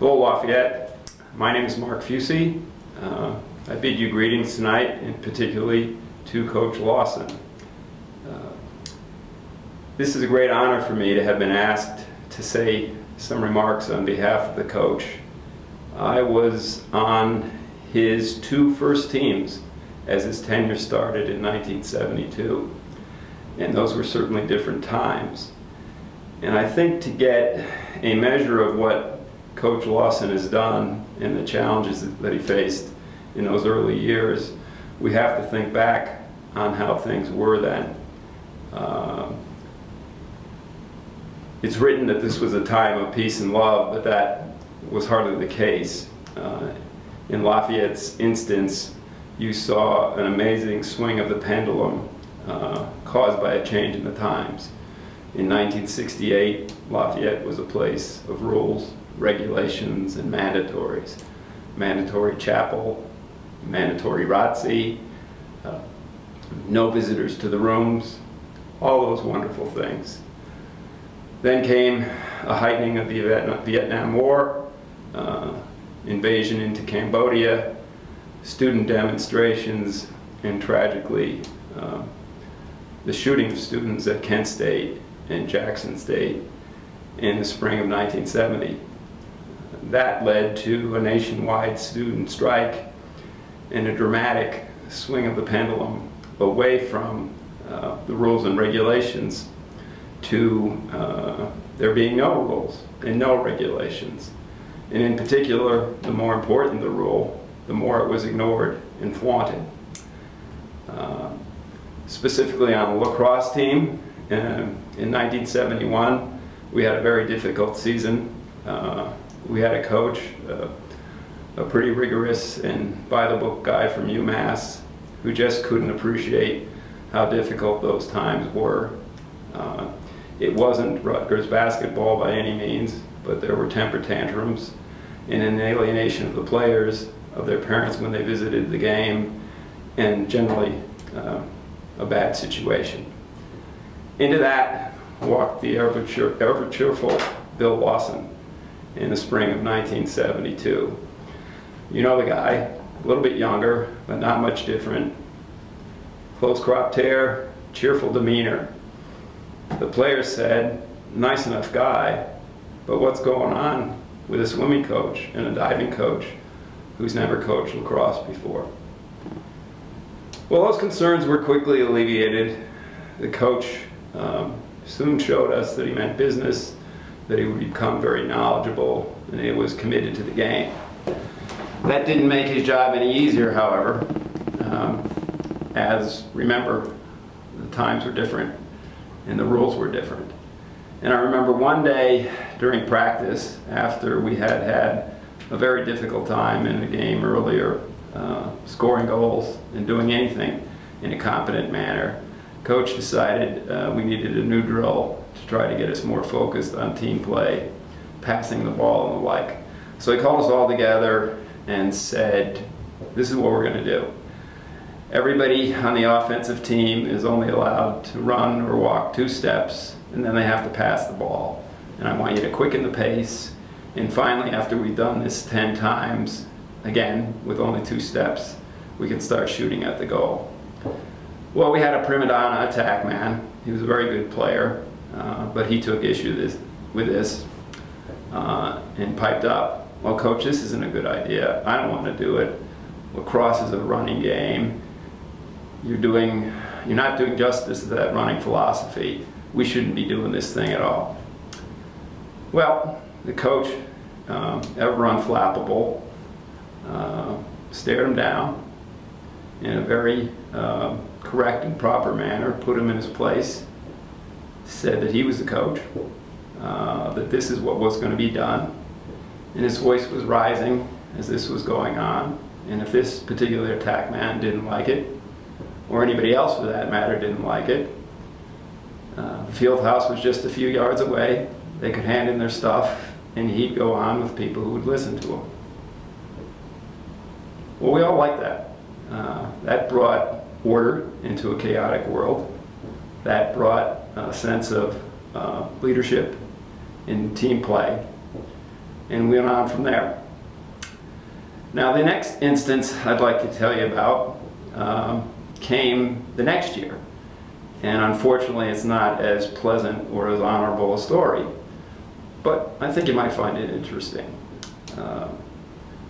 Hello Lafayette, my name is Mark Fucci. I bid you greetings tonight, and particularly to Coach Lawson. This is a great honor for me to have been asked to say some remarks on behalf of the coach. I was on his two first teams as his tenure started in 1972, and those were certainly different times. And I think to get a measure of what Coach Lawson has done and the challenges that he faced in those early years, we have to think back on how things were then. It's written that this was a time of peace and love, but that was hardly the case. In Lafayette's instance, you saw an amazing swing of the pendulum caused by a change in the times. In 1968, Lafayette was a place of rules, regulations, and mandatories. Mandatory chapel, mandatory ROTC, no visitors to the rooms, all those wonderful things. Then came a heightening of the Vietnam War, invasion into Cambodia, student demonstrations, and tragically the shooting of students at Kent State and Jackson State in the spring of 1970. That led to a nationwide student strike and a dramatic swing of the pendulum away from the rules and regulations to there being no rules and no regulations. And in particular, the more important the rule, the more it was ignored and flaunted. Specifically on the lacrosse team, in 1971, we had a very difficult season. We had a coach, a pretty rigorous and by-the-book guy from UMass, who just couldn't appreciate how difficult those times were. It wasn't Rutgers basketball by any means, but there were temper tantrums and an alienation of the players, of their parents when they visited the game, and generally a bad situation. Into that walked the ever cheerful Bill Lawson in the spring of 1972. You know the guy, a little bit younger, but not much different. Close cropped hair, cheerful demeanor. The players said, nice enough guy, but what's going on with a swimming coach and a diving coach who's never coached lacrosse before? Well, those concerns were quickly alleviated. The coach soon showed us that he meant business, that he would become very knowledgeable, and he was committed to the game. That didn't make his job any easier, however, as remember, the times were different and the rules were different. And I remember one day during practice, after we had had a very difficult time in the game earlier, scoring goals and doing anything in a competent manner, Coach decided we needed a new drill to try to get us more focused on team play, passing the ball and the like. So he called us all together and said, this is what we're going to do. Everybody on the offensive team is only allowed to run or walk 2 steps, and then they have to pass the ball. And I want you to quicken the pace. And finally, after we've done this 10 times, again, with only 2 steps, we can start shooting at the goal. Well, we had a prima donna attack man. He was a very good player, but he took issue with this and piped up, well, coach, this isn't a good idea. I don't want to do it. Lacrosse is a running game. You're not doing justice to that running philosophy. We shouldn't be doing this thing at all. Well, the coach, ever unflappable, stared him down in a very correct and proper manner, put him in his place, said that he was the coach, that this is what was going to be done. And his voice was rising as this was going on. And if this particular attack man didn't like it, or anybody else for that matter didn't like it, the field house was just a few yards away. They could hand in their stuff, and he'd go on with people who would listen to him. Well, we all like that. That brought order into a chaotic world. That brought a sense of leadership in team play. and we went on from there. Now the next instance I'd like to tell you about came the next year. And unfortunately it's not as pleasant or as honorable a story, but I think you might find it interesting.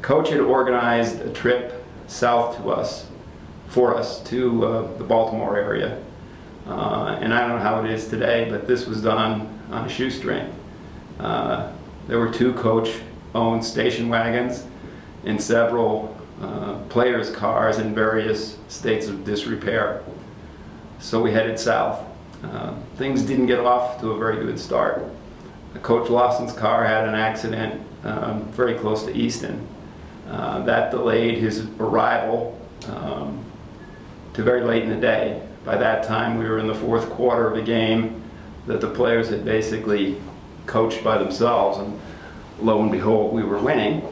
Coach had organized a trip south for us to the Baltimore area. And I don't know how it is today, but this was done on a shoestring. There were 2 coach-owned station wagons and several players' cars in various states of disrepair. So we headed south. Things didn't get off to a very good start. Coach Lawson's car had an accident very close to Easton. That delayed his arrival to very late in the day. By that time we were in the 4th quarter of a game that the players had basically coached by themselves, and lo and behold, we were winning.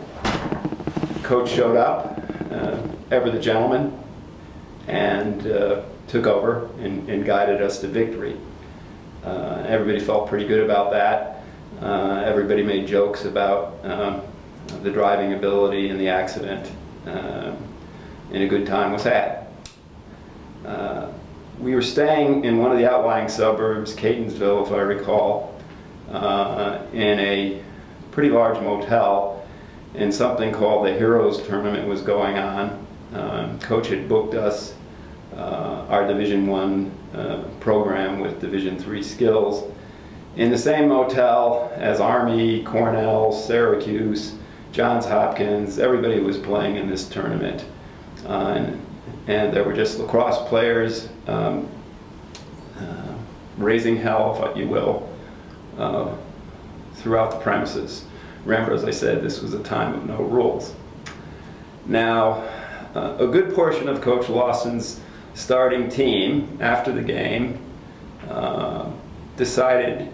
Coach showed up, ever the gentleman, and took over and guided us to victory. Everybody felt pretty good about that. Everybody made jokes about the driving ability and the accident, and a good time was had. We were staying in one of the outlying suburbs, Catonsville if I recall, in a pretty large motel, and something called the Heroes Tournament was going on. Coach had booked us our Division I program with Division III skills in the same motel as Army, Cornell, Syracuse, Johns Hopkins. Everybody was playing in this tournament. And there were just lacrosse players raising hell, if you will, throughout the premises. Remember, as I said, this was a time of no rules. Now, a good portion of Coach Lawson's starting team, after the game, decided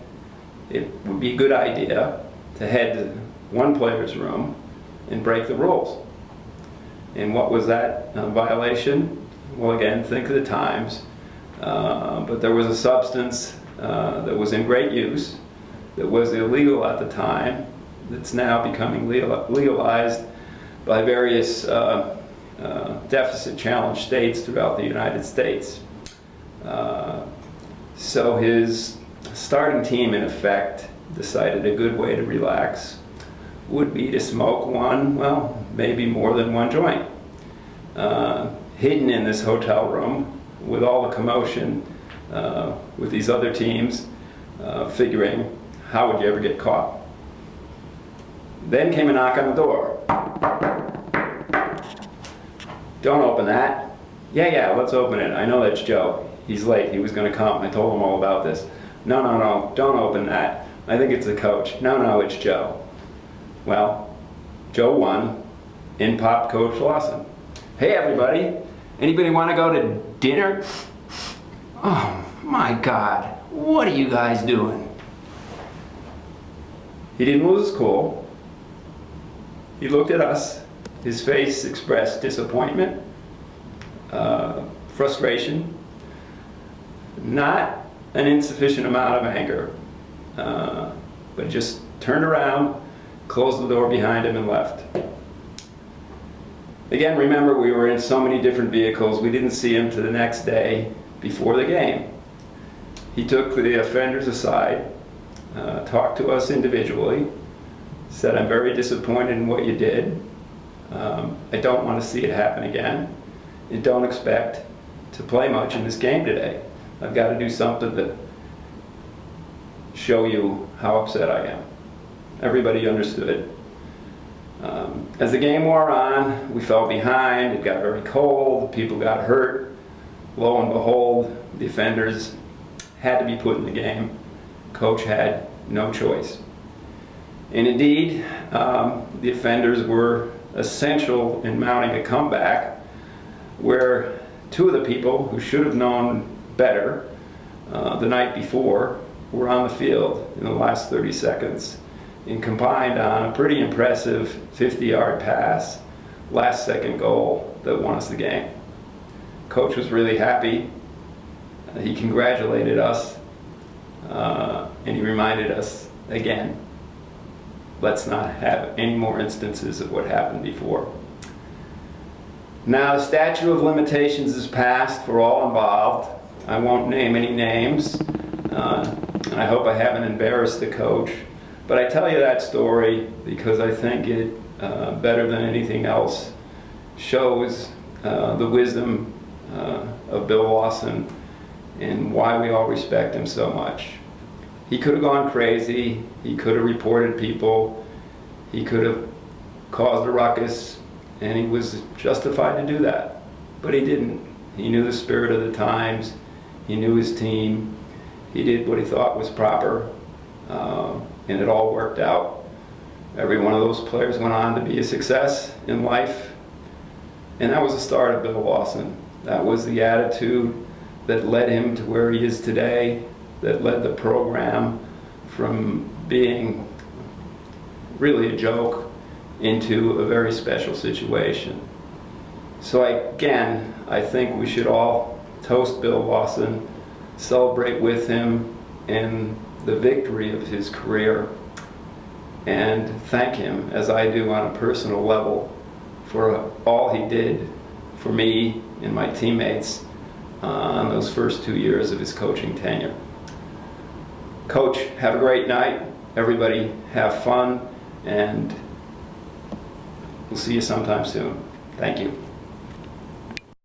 it would be a good idea to head to one player's room and break the rules. And what was that violation? Well, again, think of the times. But there was a substance that was in great use, that was illegal at the time, that's now becoming legalized by various deficit challenge states throughout the United States. So his starting team, in effect, decided a good way to relax would be to smoke one, well, maybe more than one joint. Hidden in this hotel room with all the commotion with these other teams, figuring, how would you ever get caught? Then came a knock on the door. Don't open that. Yeah, let's open it. I know that's Joe. He's late. He was going to come. I told him all about this. No, don't open that. I think it's the coach. No, it's Joe. Well, Joe won. In popped Coach Lawson. Hey everybody, anybody want to go to dinner? Oh my God, what are you guys doing? He didn't lose his cool. He looked at us. His face expressed disappointment, frustration, not an insufficient amount of anger, but just turned around, closed the door behind him and left. Again, remember, we were in so many different vehicles, we didn't see him to the next day before the game. He took the offenders aside, talked to us individually, said, I'm very disappointed in what you did. I don't want to see it happen again. And don't expect to play much in this game today. I've got to do something to show you how upset I am. Everybody understood. As the game wore on, we fell behind, it got very cold, people got hurt. Lo and behold, the offenders had to be put in the game. Coach had no choice. And indeed, the offenders were essential in mounting a comeback where 2 of the people who should have known better the night before were on the field in the last 30 seconds and combined on a pretty impressive 50-yard pass, last second goal that won us the game. Coach was really happy. He congratulated us and he reminded us again, let's not have any more instances of what happened before. Now, the statute of limitations is passed for all involved. I won't name any names, and I hope I haven't embarrassed the coach. But I tell you that story because I think it, better than anything else, shows the wisdom of Bill Lawson and why we all respect him so much. He could have gone crazy. He could have reported people. He could have caused a ruckus, and he was justified to do that. But he didn't. He knew the spirit of the times. He knew his team. He did what he thought was proper, and it all worked out. Every one of those players went on to be a success in life, and that was the start of Bill Lawson. That was the attitude that led him to where he is today, that led the program from being really a joke into a very special situation. So again, I think we should all toast Bill Lawson, celebrate with him in the victory of his career, and thank him, as I do on a personal level, for all he did for me and my teammates on those first 2 years of his coaching tenure. Coach, have a great night. Everybody have fun, and we'll see you sometime soon. Thank you.